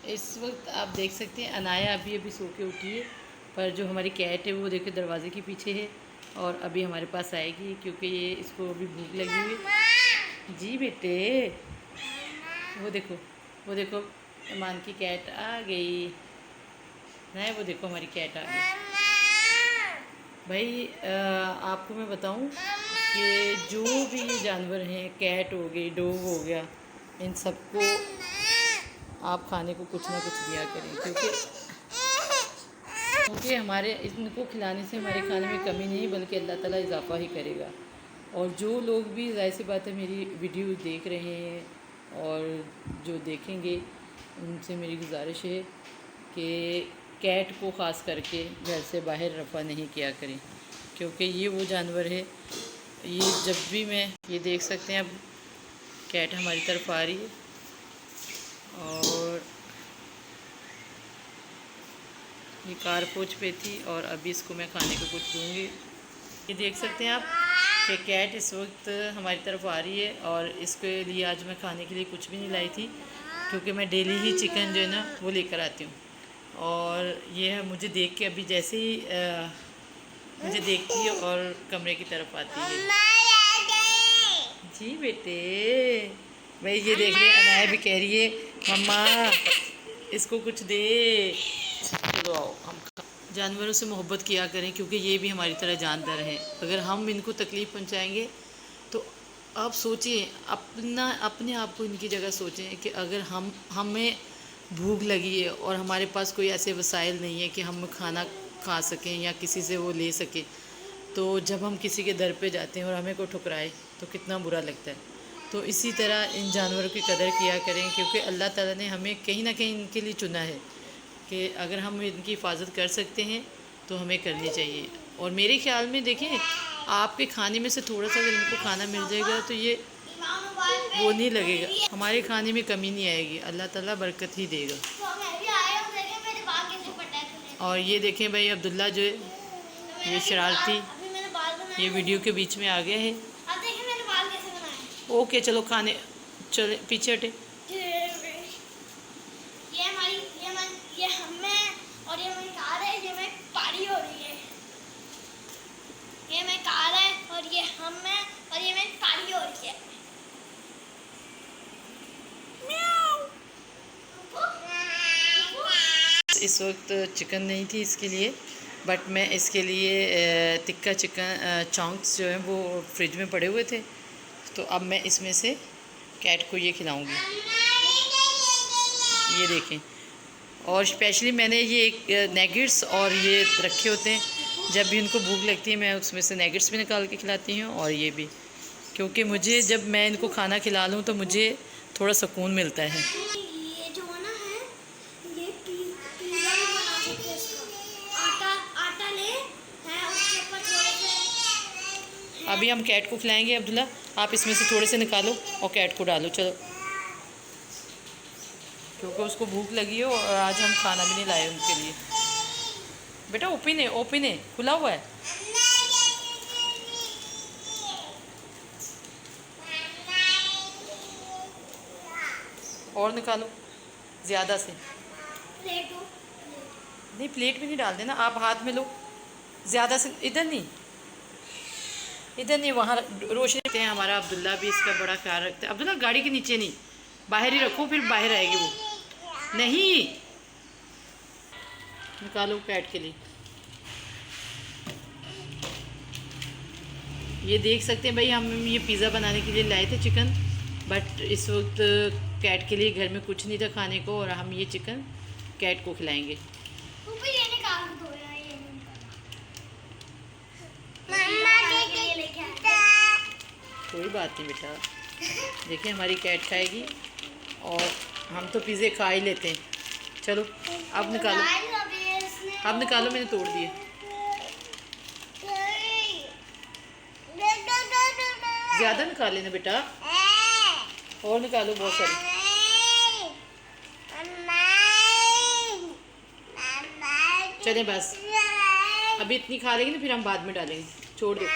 इस वक्त आप देख सकते हैं अनाया अभी सो के उठी है, पर जो हमारी कैट है वो देखो दरवाज़े के पीछे है और अभी हमारे पास आएगी क्योंकि ये इसको अभी भूख लगी हुई है। जी बेटे, वो देखो ईमान की कैट आ गई है। वो देखो हमारी कैट आ गई। भाई आपको मैं बताऊं कि जो भी ये जानवर हैं, कैट हो गई, डॉग हो गया, इन सबको आप खाने को कुछ ना कुछ दिया करें, क्योंकि हमारे इनको खिलाने से हमारे खाने में कमी नहीं बल्कि अल्लाह ताला इजाफ़ा ही करेगा। और जो लोग भी ज़ाहिर सी बात है मेरी वीडियो देख रहे हैं और जो देखेंगे उनसे मेरी गुजारिश है कि कैट को ख़ास करके घर से बाहर रफ़ा नहीं किया करें, क्योंकि ये वो जानवर है। ये जब भी मैं ये देख सकते हैं, अब कैट हमारी तरफ आ रही है और ये कारपोच पे थी और अभी इसको मैं खाने को कुछ दूंगी। ये देख सकते हैं आप कि कैट इस वक्त हमारी तरफ आ रही है और इसके लिए आज मैं खाने के लिए कुछ भी नहीं लाई थी, क्योंकि मैं डेली ही चिकन जो है ना वो लेकर आती हूँ। और ये है मुझे देख के अभी जैसे ही मुझे देखती है और कमरे की तरफ आती है। जी बेटे, भाई ये देख रहे अनाया भी कह रही है मम्मा इसको कुछ दे। चलो आओ, हम जानवरों से मोहब्बत किया करें क्योंकि ये भी हमारी तरह जानदार हैं। अगर हम इनको तकलीफ़ पहुंचाएंगे तो आप सोचिए, अपने आप को इनकी जगह सोचें कि अगर हमें भूख लगी है और हमारे पास कोई ऐसे वसाइल नहीं है कि हम खाना खा सकें या किसी से वो ले सकें, तो जब हम किसी के दर पे जाते हैं और हमें कोई ठुकराए तो कितना बुरा लगता है। तो इसी तरह इन जानवरों की कदर किया करें, क्योंकि अल्लाह ताला ने हमें कहीं ना कहीं इनके लिए चुना है कि अगर हम इनकी हिफाजत कर सकते हैं तो हमें करनी चाहिए। और मेरे ख्याल में देखें, आपके खाने में से थोड़ा सा अगर इनको खाना मिल जाएगा तो ये वो नहीं लगेगा, हमारे खाने में कमी नहीं आएगी, अल्लाह ताला बरकत ही देगा। और ये देखें भाई अब्दुल्ला जो है ये शरारती, ये वीडियो के बीच में आ गया है। ओके चलो खाने चले, पीछे हटे। और ये मैं कार है, ये मैं पारी हो रही है। ये मैं कार है और ये हम है और ये मैं पारी हो रही है। इस वक्त चिकन नहीं थी इसके लिए, बट मैं इसके लिए टिक्का चिकन चॉन्क्स जो हैं वो फ्रिज में पड़े हुए थे, तो अब मैं इसमें से कैट को ये खिलाऊंगी। ये देखें, और स्पेशली मैंने ये नेगेट्स और ये रखे होते हैं, जब भी उनको भूख लगती है मैं उसमें से नेगेट्स भी निकाल के खिलाती हूँ और ये भी, क्योंकि मुझे जब मैं इनको खाना खिला लूँ तो मुझे थोड़ा सुकून मिलता है। ये जो ना है ये पिज़्ज़ा भी बना सकते हैं इसका। आटा ले है, उसके ऊपर थोड़े से। अभी हम कैट को खिलाएंगे। अब्दुल्ला आप इसमें से थोड़े से निकालो और कैट को डालो, चलो, क्योंकि उसको भूख लगी है और आज हम खाना भी नहीं लाए उनके लिए। बेटा ओपन है, खुला हुआ है। और निकालो ज़्यादा से। नहीं प्लेट में नहीं डाल देना, आप हाथ में लो ज़्यादा से, इधर नहीं वहाँ रोशनी। हमारा अब्दुल्ला भी इसका बड़ा ख्याल रखता है। अब्दुल्ला गाड़ी के नीचे नहीं, बाहर ही रखो, फिर बाहर आएगी वो। नहीं निकालो कैट के लिए। ये देख सकते हैं भाई, हम ये पिज़्ज़ा बनाने के लिए लाए थे चिकन, बट इस वक्त कैट के लिए घर में कुछ नहीं था खाने को और हम ये चिकन कैट को खिलाएंगे। कोई बात नहीं बेटा, देखिए हमारी कैट खाएगी और हम तो पिज़्ज़े खा ही लेते हैं। चलो अब निकालो, मैंने तोड़ दिए। ज़्यादा निकाल लेना बेटा, और निकालो बहुत सारी। चले बस, अभी इतनी खा लेंगे ना फिर हम बाद में डालेंगे, छोड़ दो,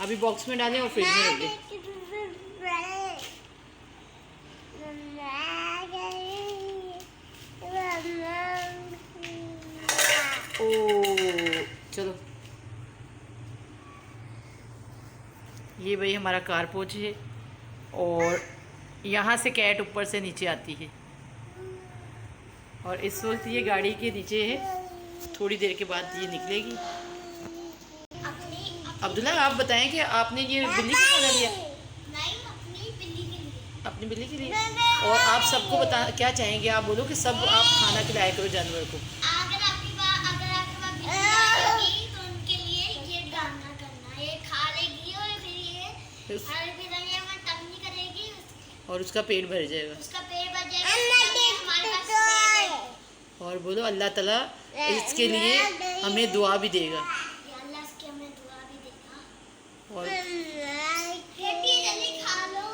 अभी बॉक्स में डालें और फ्रिज में रख दें। चलो, ये भाई हमारा कारपोच है और यहाँ से कैट ऊपर से नीचे आती है और इस वक्त ये गाड़ी के नीचे है, थोड़ी देर के बाद ये निकलेगी। अब्दुल्ला आप बताएं कि आपने ये बिल्ली को खाना लिया? नहीं, अपनी बिल्ली के लिए। अपनी बिल्ली के लिए। और आप सबको बता क्या चाहेंगे? आप बोलो कि सब आप खाना खिलाया करो जानवर को। अगर आपके पास बिल्ली आएगी तो उनके लिए ये डालना करना, ये खा लेगी और फिर ये हमें तंग नहीं करेगी और उसका पेट भर जाएगा। उसका पेट भर जाएगा, हमारे पास। और बोलो अल्लाह ताला इसके लिए हमें दुआ भी देगा। अल्लाह इसकी हमें दुआ भी देगा। और जल्दी खा लो।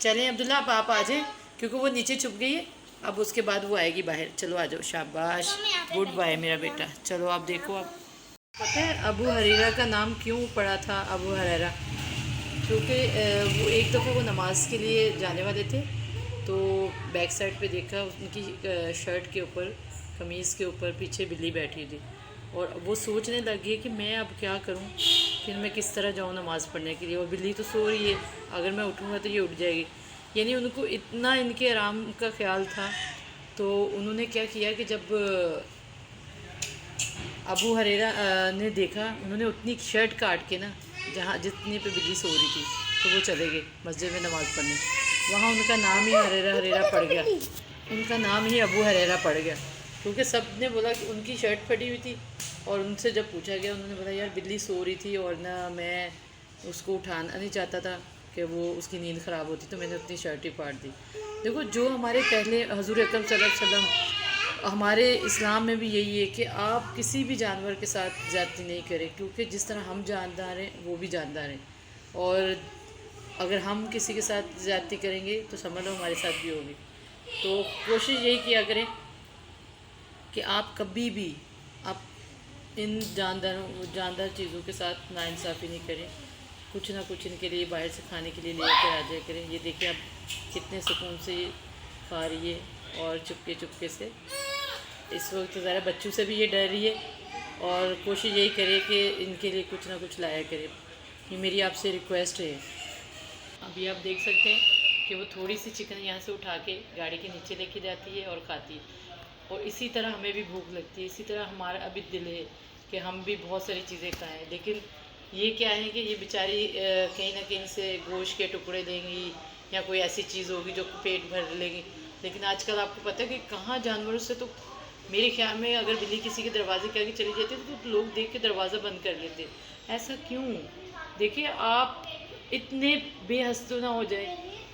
चलें अब्दुल्ला आप आ जाएं क्योंकि वो नीचे छुप गई है, अब उसके बाद वो आएगी बाहर। चलो आ जाओ, शाबाश, गुड बाय मेरा बेटा। चलो आप देखो। आप पता है अबू हरेरा का नाम क्यों पड़ा था अबू हरेरा? क्योंकि वो एक दफ़ा वो नमाज के लिए जाने वाले थे तो बैक साइड पे देखा उनकी शर्ट के ऊपर, कमीज़ के ऊपर पीछे बिल्ली बैठी थी और वो सोचने लगी कि मैं अब क्या करूं, फिर मैं किस तरह जाऊं नमाज़ पढ़ने के लिए, और बिल्ली तो सो रही है, अगर मैं उठूंगा तो ये उठ जाएगी। यानी उनको इतना इनके आराम का ख्याल था। तो उन्होंने क्या किया कि जब अबू हरेरा ने देखा, उन्होंने उतनी शर्ट काट के ना जहाँ जितने पे बिल्ली सो रही थी तो वो चले गए मस्जिद में नमाज़ पढ़ने। वहाँ उनका नाम ही हरेरा पड़ गया, उनका नाम ही अबू हरेरा पड़ गया क्योंकि सब ने बोला कि उनकी शर्ट फटी हुई थी और उनसे जब पूछा गया उन्होंने बोला यार बिल्ली सो रही थी और ना मैं उसको उठाना नहीं चाहता था कि वो उसकी नींद ख़राब होती, तो मैंने अपनी शर्ट ही फाड़ दी। देखो जो हमारे पहले हुज़ूर अकरम सल्लल्लाहु अलैहि वसल्लम, हमारे इस्लाम में भी यही है कि आप किसी भी जानवर के साथ ज़्यादती नहीं करें क्योंकि जिस तरह हम जानदार हैं वो भी जानदार हैं, और अगर हम किसी के साथ ज़्यादती करेंगे तो समझ लो हमारे साथ भी होगी। तो कोशिश यही किया करें कि आप कभी भी आप इन जानदार चीज़ों के साथ नाइंसाफ़ी नहीं करें। कुछ ना कुछ इनके लिए बाहर से खाने के लिए लेकर आ जाया करें। ये देखिए आप कितने सुकून से ये खा रही है और चुपके से। इस वक्त ज़रा बच्चों से भी ये डर रही है और कोशिश यही करे कि इनके लिए कुछ ना कुछ लाया करें। ये मेरी आपसे रिक्वेस्ट है। अभी आप देख सकते हैं कि वो थोड़ी सी चिकन यहाँ से उठा के गाड़ी के नीचे लेके जाती है और खाती है, और इसी तरह हमें भी भूख लगती है, इसी तरह हमारा अभी दिल है कि हम भी बहुत सारी चीज़ें खाएं। लेकिन ये क्या है कि ये बेचारी कहीं ना कहीं से गोश्त के टुकड़े देंगी या कोई ऐसी चीज़ होगी जो पेट भर लेगी। लेकिन आजकल आपको पता है कि कहाँ जानवरों से, तो मेरे ख्याल में अगर बिल्ली किसी के दरवाजे के आगे चली जाती है तो लोग देख के दरवाज़ा बंद कर लेते। ऐसा क्यों? देखिए आप इतने बेहस्त ना हो जाए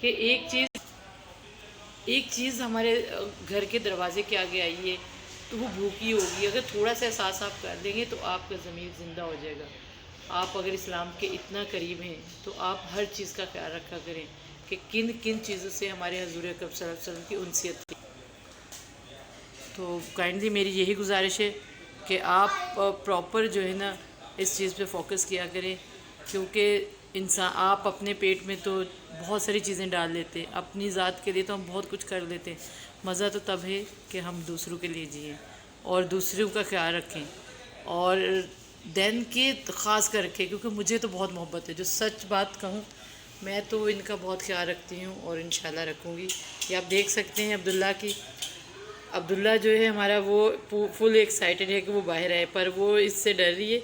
कि एक चीज़ हमारे घर के दरवाजे के आगे आई है तो वो भूखी होगी। अगर थोड़ा सा एहसास आप कर देंगे तो आपका ज़मीर ज़िंदा हो जाएगा। आप अगर इस्लाम के इतना करीब हैं तो आप हर चीज़ का ख्याल रखा करें कि किन किन चीज़ों से हमारे हुज़ूर अकरम सल्लल्लाहु अलैहि वसल्लम की उनसियत थी। तो काइंडली मेरी यही गुजारिश है कि आप प्रॉपर जो है ना इस चीज़ पे फोकस किया करें, क्योंकि इंसान आप अपने पेट में तो बहुत सारी चीज़ें डाल लेते हैं, अपनी ज़ात के लिए तो हम बहुत कुछ कर लेते हैं। मज़ा तो तब है कि हम दूसरों के लिए जिए और दूसरों का ख्याल रखें, और दिन के ख़ास कर रखें, क्योंकि मुझे तो बहुत मोहब्बत है। जो सच बात कहूँ, मैं तो इनका बहुत ख्याल रखती हूँ और इंशाल्लाह रखूँगी। ये आप देख सकते हैं अब्दुल्ला जो है हमारा वो फुल एक्साइटेड है कि वो बाहर आए, पर वो इससे डर रही है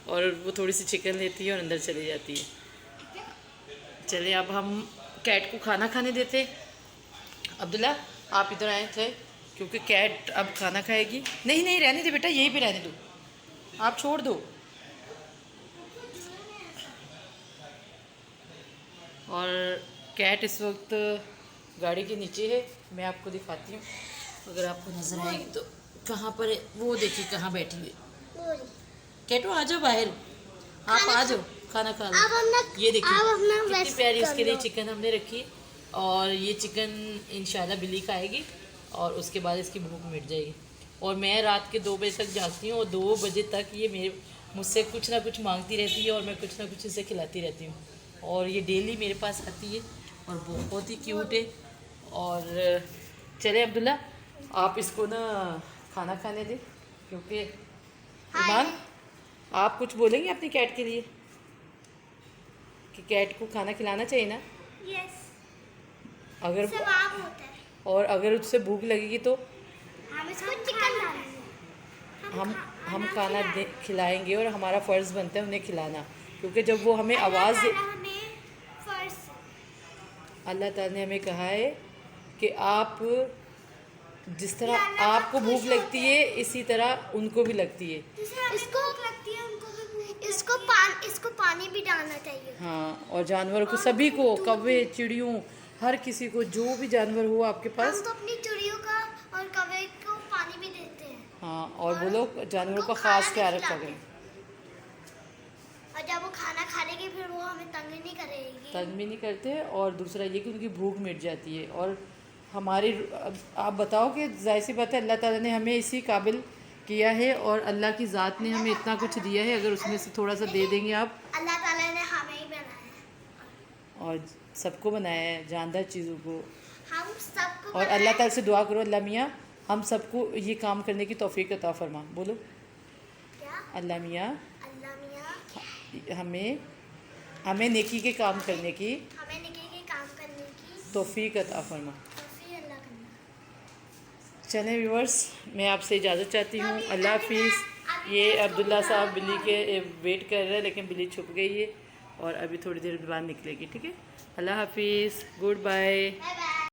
और वो थोड़ी सी चिकन लेती है और अंदर चली जाती है। चलिए अब हम कैट को खाना खाने देते। अब्दुल्ला आप इधर आए थे क्योंकि कैट अब खाना खाएगी। नहीं रहने दे बेटा, यहीं पे रहने दो, आप छोड़ दो। और कैट इस वक्त गाड़ी के नीचे है, मैं आपको दिखाती हूँ अगर आपको नज़र आएगी तो। कहाँ पर है वो, देखिए कहाँ बैठी हुई। कैटो आ जाओ बाहर, आप आ जाओ खाना खा लो। ये देखिए कितनी प्यारी उसके लिए चिकन हमने रखी, और ये चिकन इंशाल्लाह बिल्ली खाएगी और उसके बाद इसकी भूख मिट जाएगी। और मैं रात के 2 बजे तक जागती हूँ और 2 बजे तक ये मुझसे कुछ ना कुछ मांगती रहती है और मैं कुछ ना कुछ इसे खिलाती रहती हूँ। और ये डेली मेरे पास आती है और बहुत ही क्यूट है। और चले अब्दुल्ला आप इसको ना खाना खाने दें, क्योंकि ईमान आप कुछ बोलेंगे अपनी कैट के लिए कि कैट को खाना खिलाना चाहिए ना? यस, अगर सवाब होता है। और अगर उससे भूख लगेगी तो हम इसको चिकन डालेंगे। हम खाना खिलाएंगे और हमारा फ़र्ज़ बनता है उन्हें खिलाना, क्योंकि जब वो हमें आवाज़ दे, अल्लाह ताला ने हमें कहा है कि आप जिस तरह आपको भूख लगती है इसी तरह उनको भी लगती है। इसको लगती है, उनको भी इसको पानी भी डालना चाहिए। हाँ, और जानवरों को सभी को, कौवे, चिड़ियों, हर किसी को, जो भी जानवर हो आपके पास। हम तो अपनी चिड़ियों का और कौवे को पानी भी देते हैं। हाँ, और वो लोग जानवरों का ख़ास ख्याल रखा करें। और जब वो खाना खा लेगी फिर वो हमें तंग नहीं करेगी। तंग भी नहीं करते, और दूसरा ये कि उनकी भूख मिट जाती है। और हमारी, आप बताओ कि जाहिर सी बात है अल्लाह ताला ने हमें इसी काबिल किया है, और अल्लाह की ज़ात ने हमें इतना कुछ दिया है, अगर उसमें से थोड़ा सा दे देंगे आप। अल्लाह ताला ने हमें ही बनाया है और सबको बनाया है, जानदार चीज़ों को। हम सबको और अल्लाह ताला से दुआ करो, अल्लाह मियाँ हम सबको ये काम करने की तौफीक अता फरमा। बोलो क्या? अल्लाह मियाँ अल्लाह मियाँ हमें नेकी के काम करने की हमें निके के काम करने की तौफीक अता फरमा। तौफीक अल्लाह करना। चलें व्यूअर्स, मैं आपसे इजाज़त चाहती हूँ। अल्लाह हाफिज़। ये अब्दुल्ला साहब बिल्ली के वेट कर रहे हैं, लेकिन बिल्ली छुप गई है और अभी थोड़ी देर बाद निकलेगी। ठीक है, अल्लाह हाफिज़, गुड बाय। Bye bye.